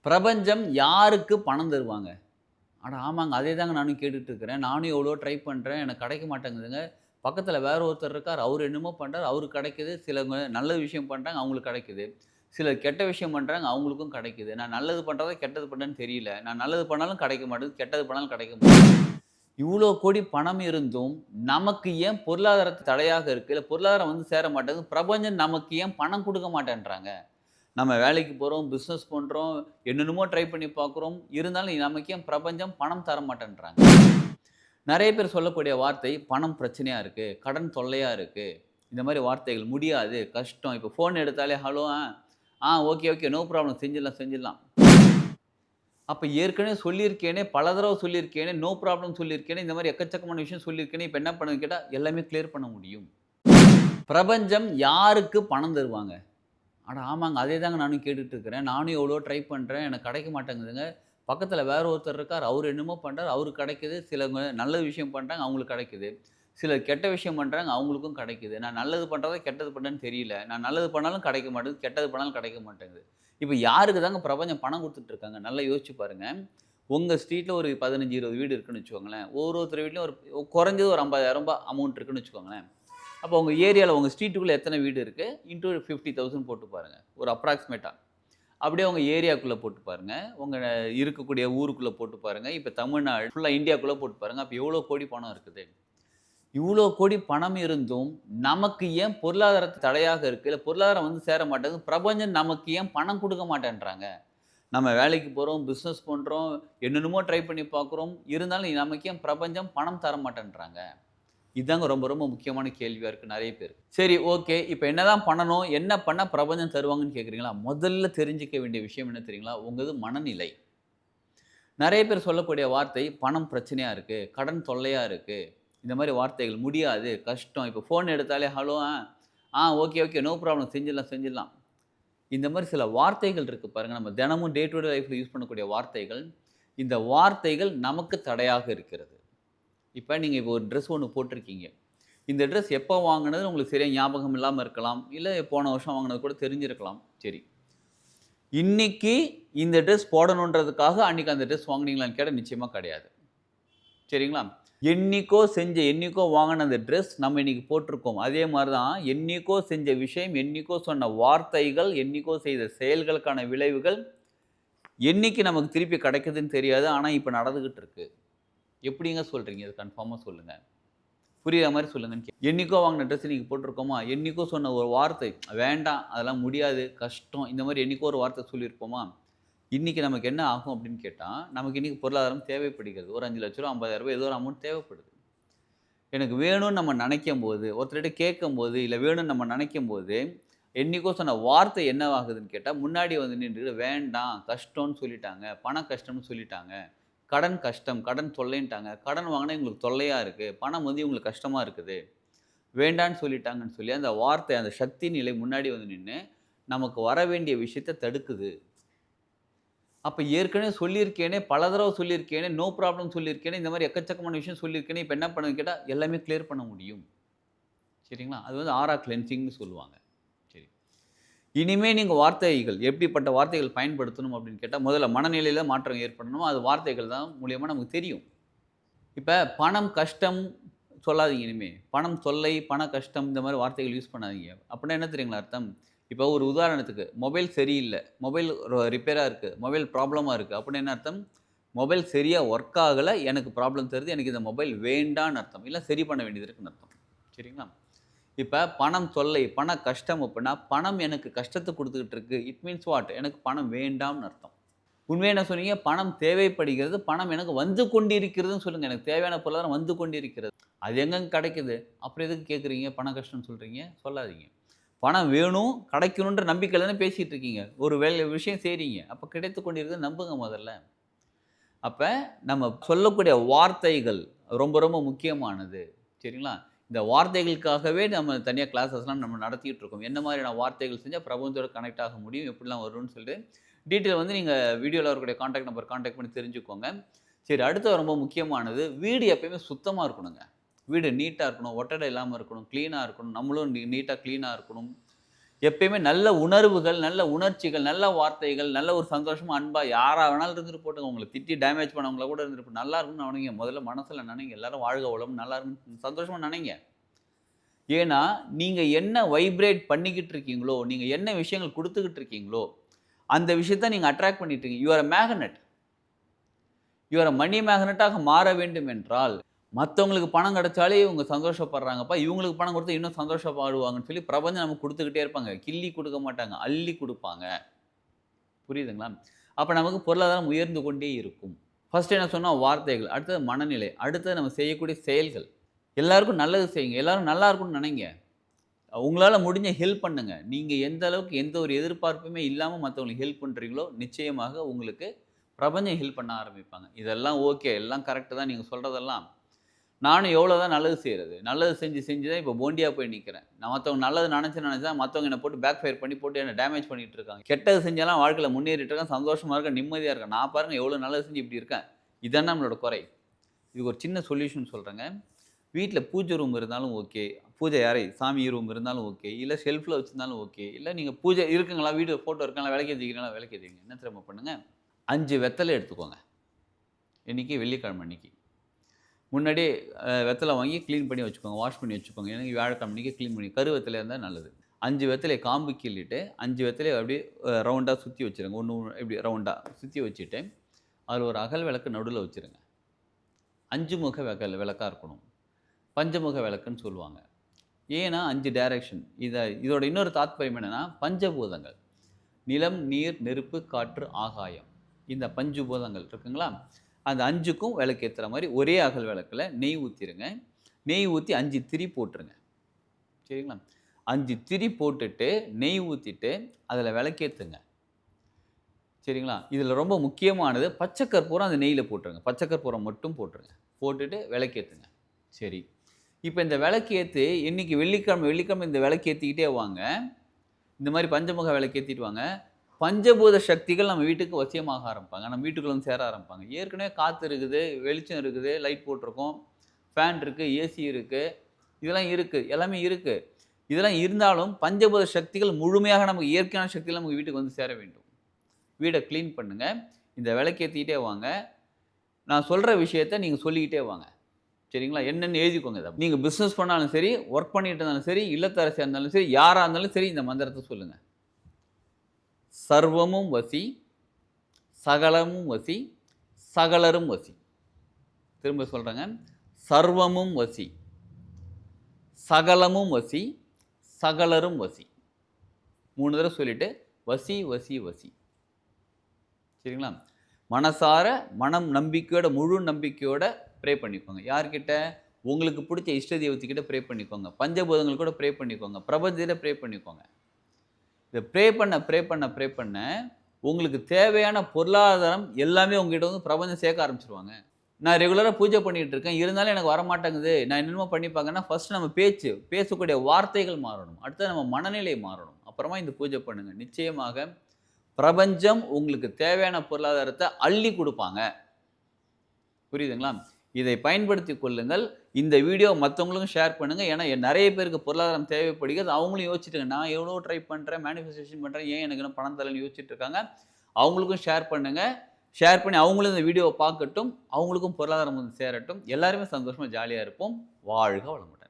பிரபஞ்சம் யாருக்கு பணம் தருவாங்க? அட ஆமாங்க. அதே தாங்க நானும் கேட்டுட்டு இருக்கிறேன். நானும் எவ்வளவோ ட்ரை பண்றேன். எனக்கு கிடைக்க மாட்டேங்குதுங்க. பக்கத்தில வேற ஒருத்தர் இருக்கார். அவரு என்னமோ பண்றாரு. அவருக்கு கிடைக்குது. சிலவங்க நல்ல விஷயம் பண்றாங்க. அவங்களுக்கு கிடைக்குது. சிலர் கெட்ட விஷயம் பண்றாங்க. அவங்களுக்கும் கிடைக்குது. நான் நல்லது பண்றதா, கெட்டது பண்றேன்னு தெரியல. நான் நல்லது பண்ணாலும் கிடைக்க மாட்டேங்குது. கெட்டது பண்ணாலும் கிடைக்க மாட்டேங்குது. இவ்ளோ கோடி பணம் இருந்தும், நமக்கு ஏன் பொருளாதார தடையாக இருக்கு? இல்ல பொருளாதாரம் வந்து சேர மாட்டேங்குது. பிரபஞ்சம் நமக்கு ஏன் பணம் குடுக்க மாட்டேன்றாங்க? நம்ம வேலைக்கு போறோம், பிசினஸ் பண்றோம், என்னென்னமோ ட்ரை பண்ணி பார்க்குறோம். இருந்தாலும் நமக்கு ஏன் பிரபஞ்சம் பணம் தர மாட்டேன்றாங்க. நெறைய பேர் சொல்லக்கூடிய வார்த்தை, பணம் பிரச்சனையா இருக்கு, கடன் தொல்லையா இருக்கு. இந்த மாரி வார்த்தைகள் முடியாது, கஷ்டம். இப்போ ஃபோன் எடுத்தாலே hello okay, okay. No problem செஞ்சிடலாம், செஞ்சிடலாம். அப்ப ஏற்கனவே சொல்லியிருக்கேனே, பல தடவ சொல்லியிருக்கேனே, நோ ப்ராப்ளம் சொல்லியிருக்கேனே, இந்த மாரி எக்கச்சக்கமான விஷயம் சொல்லியிருக்கேனே, இப்ப என்ன பண்ணுன்னு கேட்டா, எல்லாமே கிளியர் பண்ண முடியும். பிரபஞ்சம் யாருக்கு பணம் தருவாங்க? அட ஆமாங்க. அதே தாங்க நானும் கேட்டுட்டு இருக்கிறேன். நானும் எவ்வளவோ ட்ரை பண்றேன். எனக்கு கிடைக்க மாட்டேங்குதுங்க. பக்கத்தில வேற ஒருத்தர் இருக்கார். அவரு என்னமோ பண்றாரு. அவருக்கு கிடைக்குது. சிலவங்க நல்ல விஷயம் பண்றாங்க. அவங்களுக்கு கிடைக்குது. சிலர் கெட்ட விஷயம் பண்றாங்க. அவங்களுக்கும் கிடைக்குது. நான் நல்லது பண்றதா, கெட்டது பண்றேன்னு தெரியல. நான் நல்லது பண்ணாலும் கிடைக்க மாட்டேங்குது. கெட்டது பண்ணாலும் கிடைக்க மாட்டேங்குது. இப்ப யாருக்கு தாங்க பிரபஞ்சம் பணம் குடுத்துட்டு இருக்காங்க? நல்லா யோசிச்சு பாருங்க. உங்க ஸ்ட்ரீட்ல ஒரு 15, 20 வீடு இருக்குன்னு வச்சுக்கோங்களேன். ஒருத்தர் வீட்லயும் ஒரு குறைஞ்சது ஒரு ரூ. 50,000 அமௌண்ட் இருக்குன்னு வச்சுக்கோங்களேன். அப்போ உங்க ஏரியால, உங்க ஸ்ட்ரீட்டுக்குள்ள எத்தன வீடு இருக்கு? இன்டூ 50,000 போட்டு பாருங்க. ஒரு அப்ராக்ஸிமேட்டா. அப்படியே உங்க ஏரியாக்குள்ள போட்டு பாருங்க. உங்க இருக்கக்கூடிய ஊருக்குள்ள போட்டு பாருங்க. இப்ப தமிழ்நாடு ஃபுல்லா இந்தியாக்குள்ள போட்டு பாருங்க. அப்ப எவ்வளோ கோடி பணம் இருக்குது? இவ்ளோ கோடி பணம் இருந்தும், நமக்கு ஏன் பொருளாதார தடையாக இருக்கு? இல்ல பொருளாதாரம் வந்து சேர மாட்டேங்குது. பிரபஞ்சம் நமக்கு ஏன் பணம் குடுக்க மாட்டேன்றாங்க? நம்ம வேலைக்கு போறோம், பிசினஸ் பண்றோம், என்னென்னமோ ட்ரை பண்ணி பார்க்குறோம். இருந்தாலும் நமக்கு ஏன் பிரபஞ்சம் பணம் தர மாட்டேன்றாங்க? இதாங்க ரொம்ப ரொம்ப முக்கியமான கேள்வியா இருக்கு நெறைய பேருக்கு. சரி ஓகே. இப்ப என்னதான் பண்ணணும்? என்ன பண்ணா பிரபஞ்சம் தருவாங்கன்னு கேட்கிறீங்களா? முதல்ல தெரிஞ்சுக்க வேண்டிய விஷயம் என்ன தெரியுங்களா? உங்களது மனநிலை. நெறைய பேர் சொல்லக்கூடிய வார்த்தை, பணம் பிரச்சனையா இருக்கு, கடன் தொல்லையா இருக்கு. இந்த மாரி வார்த்தைகள் முடியாது, கஷ்டம். இப்ப ஃபோன் எடுத்தாலே hello okay, okay. No problem செஞ்சிடலாம், செஞ்சிடலாம். இந்த மாரி சில வார்த்தைகள் இருக்கு பாருங்க. நம்ம தினமும் டே டூ டே லைஃப்ல யூஸ் பண்ணக்கூடிய வார்த்தைகள். இந்த வார்த்தைகள் நமக்கு தடையாக இருக்கிறது. இப்ப நீங்க இப்போ ஒரு ட்ரெஸ் ஒண்ணு போட்டிருக்கீங்க. இந்த ட்ரெஸ் எப்போ வாங்குனதுன்னு உங்களுக்கு சரியா ஞாபகம் இல்லாம இருக்கலாம். இல்ல போன வருஷம் வாங்குனது கூட தெரிஞ்சிருக்கலாம். சரி. இன்னைக்கு இந்த ட்ரெஸ் போடணுன்றதுக்காக அன்னைக்கு அந்த ட்ரெஸ் வாங்குனீங்களான்னு கேட்டா நிச்சயமா கிடையாது. சரிங்களா? என்னைக்கோ வாங்குன அந்த ட்ரெஸ் நம்ம இன்னைக்கு போட்டிருக்கோம். அதே மாரி தான் என்னைக்கோ செஞ்ச விஷயம், என்னைக்கோ சொன்ன வார்த்தைகள், என்னைக்கோ செய்த செயல்களுக்கான விளைவுகள், என்னைக்கு நமக்கு திருப்பி கிடைக்குதுன்னு தெரியாது. ஆனா இப்ப நடந்துகிட்டு இருக்கு. எப்படிங்க சொல்றீங்க? இது கன்ஃபார்மா சொல்லுங்க. புரியிற மாரி சொல்லுங்கன்னு என்னைக்கோ வாங்குன ட்ரெஸ் இன்னைக்கு போட்டுருக்கோமா? என்னைக்கோ சொன்ன ஒரு வார்த்தை, "வேண்டாம், அதெல்லாம் முடியாது, கஷ்டம்." இந்த மாரி என்னைக்கோ ஒரு வார்த்தை சொல்லியிருப்போமா? இன்னைக்கு நமக்கு என்ன ஆகும் அப்படின்னு கேட்டா, நமக்கு இன்னைக்கு பொருளாதாரம் தேவைப்படுகிறது. ஒரு ரூ. 5,00,000 ரூ. 50,000 ஏதோ ஒரு அமௌண்ட் தேவைப்படுது. எனக்கு வேணும்னு நம்ம நெனைக்கும்போது, ஒருத்தர்ட்ட கேட்கும்போது, இல்ல வேணும்னு நம்ம நெனைக்கும்போது, என்னைக்கோ சொன்ன வார்த்தை என்னவாகுதுன்னு கேட்டா, முன்னாடி வந்து நின்னுட்டு வேண்டாம், கஷ்டம்னு சொல்லிட்டாங்க. பண கஷ்டம்னு சொல்லிட்டாங்க. கடன் கஷ்டம், கடன் தொல்லைன்ட்டாங்க. கடன் வாங்குனா இவங்களுக்கு தொல்லையா இருக்கு. பணம் வந்து இவங்களுக்கு கஷ்டமா இருக்குது. வேண்டான்னு சொல்லிட்டாங்கன்னு சொல்லி, அந்த வார்த்தை, அந்த சக்தி நிலை முன்னாடி வந்து நின்னு, நமக்கு வர வேண்டிய விஷயத்த தடுக்குது. அப்ப ஏற்கனவே சொல்லியிருக்கேனே, பல தடவ சொல்லியிருக்கேனே, நோ ப்ராப்ளம் சொல்லியிருக்கேனே, இந்த மாரி எக்கச்சக்கமான விஷயம் சொல்லியிருக்கேனே, இப்ப என்ன பண்ணுதுன்னு கேட்டா, எல்லாமே கிளியர் பண்ண முடியும். சரிங்களா? அது வந்து ஆரா கிளென்சிங்ன்னு சொல்லுவாங்க. சரி. இனிமே நீங்க வார்த்தைகள் எப்படிப்பட்ட வார்த்தைகள் பயன்படுத்தணும் அப்படின்னு கேட்டா, முதல்ல மனநிலையில மாற்றம் ஏற்படணும். அது வார்த்தைகள் தான் மூலியமா நமக்கு தெரியும். இப்ப பணம் கஷ்டம் சொல்லாதீங்க இனிமே. பணம் தொல்லை, பண கஷ்டம் இந்த மாரி வார்த்தைகள் யூஸ் பண்ணாதீங்க. அப்படின்னா என்ன தெரியுங்களா அர்த்தம்? இப்ப ஒரு உதாரணத்துக்கு மொபைல் சரியில்ல. மொபைல் ரிப்பேரா இருக்கு. மொபைல் ப்ராப்ளமா இருக்கு. அப்படின்னா என்ன அர்த்தம்? மொபைல் சரியா ஒர்க் ஆகல. எனக்கு ப்ராப்ளம் தருது. எனக்கு இந்த மொபைல் வேண்டான்னு அர்த்தம். இல்ல சரி பண்ண வேண்டியது இருக்குன்னு அர்த்தம். சரிங்களா? இப்ப பணம் தொல்லை, பண கஷ்டம் அப்படின்னா, பணம் எனக்கு கஷ்டத்த குடுத்துக்கிட்டு இருக்கு. It means what? எனக்கு பணம் வேண்டாம்னு அர்த்தம். உண்மையா என்ன சொன்னீங்க? பணம் தேவைப்படுகிறது. பணம் எனக்கு வந்து கொண்டிருக்கிறதுன்னு சொல்லுங்க. எனக்கு தேவையான பொருளாதாரம் வந்து கொண்டிருக்கிறது. அது எங்கங்க கிடைக்குது? அப்புறம் எதுக்கு கேட்கிறீங்க? பண கஷ்டம்னு சொல்றீங்க? சொல்லாதீங்க. பணம் வேணும், கிடைக்கணுன்ற நம்பிக்கையில தானே பேசிட்டு இருக்கீங்க. ஒரு விஷயம் செய்றீங்க. அப்ப கிடைத்துக் கொண்டிருக்குதுன்னு நம்புங்க முதல்ல. அப்ப நம்ம சொல்லக்கூடிய வார்த்தைகள் ரொம்ப ரொம்ப முக்கியமானது. சரிங்களா? இந்த வார்த்தைகளுக்காகவே நம்ம தனியா கிளாஸஸ்லாம் நம்ம நடத்திட்டு இருக்கோம். என்ன மாதிரியான வார்த்தைகள் செஞ்சா பிரபஞ்சத்தோட கனெக்ட் ஆக முடியும்? எப்படிலாம் வரும்ன்னு சொல்லிட்டு, டீட்டெயில் வந்து நீங்க வீடியோல வரக்கூடிய கான்டாக்ட் நம்பர் கான்டாக்ட் பண்ணி தெரிஞ்சுக்கோங்க. சரி அடுத்து ரொம்ப முக்கியமானது, வீடு எப்பயுமே சுத்தமா இருக்கணுங்க. வீடு நீட்டா இருக்கணும், ஒட்டடை இல்லாம இருக்கணும், கிளீனா இருக்கணும். நம்மளும் நீட்டா கிளீனா இருக்கணும். எப்பயுமே நல்ல உணர்வுகள், நல்ல உணர்ச்சிகள், நல்ல வார்த்தைகள், நல்ல ஒரு சந்தோஷமா, அன்பா யாரா வேணாலும் இருந்துட்டு போட்டுங்க. உங்கள திட்டி டேமேஜ் பண்ணவங்கள கூட இருந்துட்டு நல்லா இருக்குன்னு நெனைங்க. முதல்ல மனசுல நெனைங்க. எல்லாரும் வாழ்க வளமுடன், நல்லா இருக்குன்னு சந்தோஷமா நெனைங்க. ஏன்னா, நீங்க என்ன வைப்ரேட் பண்ணிக்கிட்டு இருக்கீங்களோ, நீங்க என்ன விஷயங்கள் குடுத்துக்கிட்டு இருக்கீங்களோ, அந்த விஷயத்த நீங்க அட்ராக்ட் பண்ணிட்டு இருக்கீங்க. You are a magnet. You are a money மேக்னெட்டாக மாற வேண்டும் என்றால், மத்தவங்களுக்கு பணம் கிடைச்சாலே இவங்க சந்தோஷப்படுறாங்கப்பா, இவங்களுக்கு பணம் குடுத்தா இன்னும் சந்தோஷப்படுவாங்கன்னு சொல்லி பிரபஞ்சம் நமக்கு குடுத்துக்கிட்டே இருப்பாங்க. கிள்ளி குடுக்க மாட்டாங்க. அள்ளி குடுப்பாங்க. புரியுதுங்களா? அப்ப நமக்கு பொருளாதாரம் உயர்ந்து கொண்டே இருக்கும். ஃபர்ஸ்ட் என்ன சொன்னோம்? வார்த்தைகள். அடுத்தது மனநிலை. அடுத்தது நம்ம செய்யக்கூடிய செயல்கள். எல்லாருக்கும் நல்லது செய்யுங்க. எல்லாரும் நல்லா இருக்கணும்னு நெனைங்க. உங்களால முடிஞ்ச ஹெல்ப் பண்ணுங்க. நீங்க எந்த அளவுக்கு எந்த ஒரு எதிர்பார்ப்புமே இல்லாம மத்தவங்களுக்கு ஹெல்ப் பண்றீங்களோ, நிச்சயமாக உங்களுக்கு பிரபஞ்சம் ஹெல்ப் பண்ண ஆரம்பிப்பாங்க. இதெல்லாம் ஓகே. எல்லாம் கரெக்ட் தான் நீங்க சொல்றதெல்லாம். நானும் எவ்வளோ தான் நல்லது செய்றது. நல்லது செஞ்சு செஞ்சு தான் இப்போ போண்டியா போய் நிக்கிறேன். நான் மத்தவங்க நல்லது நெனச்சு தான் மத்தவங்க என்ன போட்டு பேக் ஃபயர் போட்டு என்ன டேமேஜ் பண்ணிட்டு இருக்காங்க. கெட்டது செஞ்செல்லாம் வாழ்க்கையில முன்னேறிட்டு இருக்கேன். சந்தோஷமா இருக்கேன். நிம்மதியா இருக்கேன். நான் பாருங்க எவ்வளோ நல்லது செஞ்சு இப்படி இருக்கேன். இதானே நம்மளோட குறை. இதுக்கு ஒரு சின்ன சொல்யூஷன் சொல்றேங்க. வீட்ல பூஜை ரூம் இருந்தாலும் ஓகே. பூஜை அறை, சாமி ரூம் இருந்தாலும் ஓகே. இல்ல ஷெல்ஃப்ல வச்சிருந்தாலும் ஓகே. இல்ல நீங்க பூஜை இருக்குங்களா? வீடு ஃபோட்டோ இருக்குங்களா? விளக்கேத்தி வைக்கிறீங்களா? விளக்கேத்தி வைங்க. என்ன தெரியுமா பண்ணுங்க? 5 வெத்தல எடுத்துக்கோங்க. என்னைக்கு? வெள்ளிக்கிழமை அன்னைக்கு. முன்னாடியே வெத்தல வாங்கி கிளீன் பண்ணி வச்சுக்கோங்க. வாஷ் பண்ணி வச்சுக்கோங்க. ஏன்னா வியாழக்கிழமை அன்னைக்கு கிளீன் பண்ணி கரு வெத்தலையா இருந்தா நல்லது. 5 வெத்தலைய காம்பு கிள்ளிட்டு, 5 வெத்தலைய அப்படியே ரவுண்டா சுத்தி வச்சுருங்க. ஒண்ணு இப்படி ரவுண்டா சுத்தி வச்சுட்டு, அதுல ஒரு அகல் விளக்கு நடுவுல வச்சுருங்க. 5 முக விளக்கா இருக்கணும். பஞ்சமுக விளக்குன்னு சொல்லுவாங்க. ஏன்னா 5 டைரக்ஷன். இதோட இன்னொரு தாத்பரியம் என்னன்னா, பஞ்சபூதங்கள். நிலம், நீர், நெருப்பு, காற்று, ஆகாயம். இந்த பஞ்சபூதங்கள் இருக்குங்களா? அந்த 5க்கும் விளக்கேத்துற மாரி ஒரே அகல் விளக்குல நெய் ஊத்திருங்க. நெய் ஊத்தி 5 திரி போட்டுருங்க. சரிங்களா? 5 திரி போட்டுட்டு, நெய் ஊத்திட்டு, அதுல விளக்கேத்துங்க. சரிங்களா? இதுல ரொம்ப முக்கியமானது பச்சை கற்பூரம் அந்த நெய்யில போட்டுருங்க. பச்சை கற்பூரம் மட்டும் போட்டுருங்க. போட்டுட்டு விளக்கேத்துங்க. சரி. இப்ப இந்த விளக்கு ஏத்தி இன்னைக்கு வெள்ளிக்கிழமை இந்த விளக்கு ஏத்திக்கிட்டே வாங்க. இந்த மாரி பஞ்சமுக விளக்கு ஏத்திட்டு வாங்க. பஞ்சபூத சக்திகள் நம்ம வீட்டுக்கு வசியமாக ஆரம்பிப்பாங்க. நம்ம வீட்டுக்குள்ள வந்து சேர ஆரம்பிப்பாங்க. ஏற்கனவே காத்து இருக்குது, வெளிச்சம் இருக்குது, லைட் போட்டிருக்கோம், ஃபேன் இருக்கு, ஏசி இருக்கு, இதெல்லாம் இருக்கு. எல்லாமே இருக்கு. இதெல்லாம் இருந்தாலும் பஞ்சபூத சக்திகள் முழுமையாக நமக்கு இயற்கையான சக்திகள் நமக்கு வீட்டுக்கு வந்து சேர வேண்டும். வீட கிளீன் பண்ணுங்க. இந்த விளக்கேத்திக்கிட்டே வாங்க. நான் சொல்ற விஷயத்த நீங்க சொல்லிக்கிட்டே வாங்க. சரிங்களா? என்னன்னு எழுதிக்கோங்க இத. நீங்க பிசினஸ் பண்ணாலும் சரி, வொர்க் பண்ணிட்டு இருந்தாலும் சரி, இல்லத்தரசியா இருந்தாலும் சரி, யாரா இருந்தாலும் சரி இந்த மந்திரத்த சொல்லுங்க. சர்வமும் வசி, சகலமும் வசி, சகலரும் வசி. திரும்ப சொல்றேங்க. சர்வமும் வசி, சகலமும் வசி, சகலரும் வசி. 3 தடவ சொல்லிட்டு வசி, வசி, வசி. சரிங்களா? மனசார நம்பிக்கையோட, முழு நம்பிக்கையோட ப்ரே பண்ணிக்கோங்க. யார்கிட்ட? உங்களுக்கு பிடிச்ச இஷ்ட தெய்வத்துக்கிட்ட ப்ரே பண்ணிக்கோங்க. பஞ்சபூதங்கள் கூட ப்ரே பண்ணிக்கோங்க. பிரபஞ்சத்திட்ட ப்ரே பண்ணிக்கோங்க. இத ப்ரே பண்ண உங்களுக்கு தேவையான பொருளாதாரம் எல்லாமே உங்ககிட்ட வந்து பிரபஞ்சம் சேர்க்க ஆரம்பிச்சுருவாங்க. நான் ரெகுலரா பூஜை பண்ணிட்டு இருக்கேன். இருந்தாலும் எனக்கு வரமாட்டேங்குது. நான் என்னென்னமோ பண்ணி பார்க்கறேன்னா, ஃபர்ஸ்ட் நம்ம பேசக்கூடிய வார்த்தைகள் மாறணும். அடுத்தது நம்ம மனநிலை மாறணும். அப்புறமா இந்த பூஜை பண்ணுங்க. நிச்சயமாக பிரபஞ்சம் உங்களுக்கு தேவையான பொருளாதாரத்த அள்ளி குடுப்பாங்க. புரியுதுங்களா? இதை பயன்படுத்திக் கொள்ளுங்கள். இந்த வீடியோ மத்தவங்களுக்கும் ஷேர் பண்ணுங்க. ஏன்னா நெறைய பேருக்கு பொருளாதாரம் தேவைப்படுகிறது. அவங்களும் யோசிச்சுட்டுங்க. நான் எவ்வளோ ட்ரை பண்றேன், மேனிஃபெஸ்டேஷன் பண்றேன். ஏன் எனக்கு இன்னும் பணம் தரலன்னு யோசிச்சுட்டு இருக்காங்க. அவங்களுக்கும் ஷேர் பண்ணுங்க. ஷேர் பண்ணி அவங்களும் இந்த வீடியோவ பார்க்கட்டும். அவங்களுக்கும் பொருளாதாரம் வந்து சேரட்டும். எல்லாருமே சந்தோஷமா, ஜாலியா இருப்போம். வாழ்க வளமுடன்.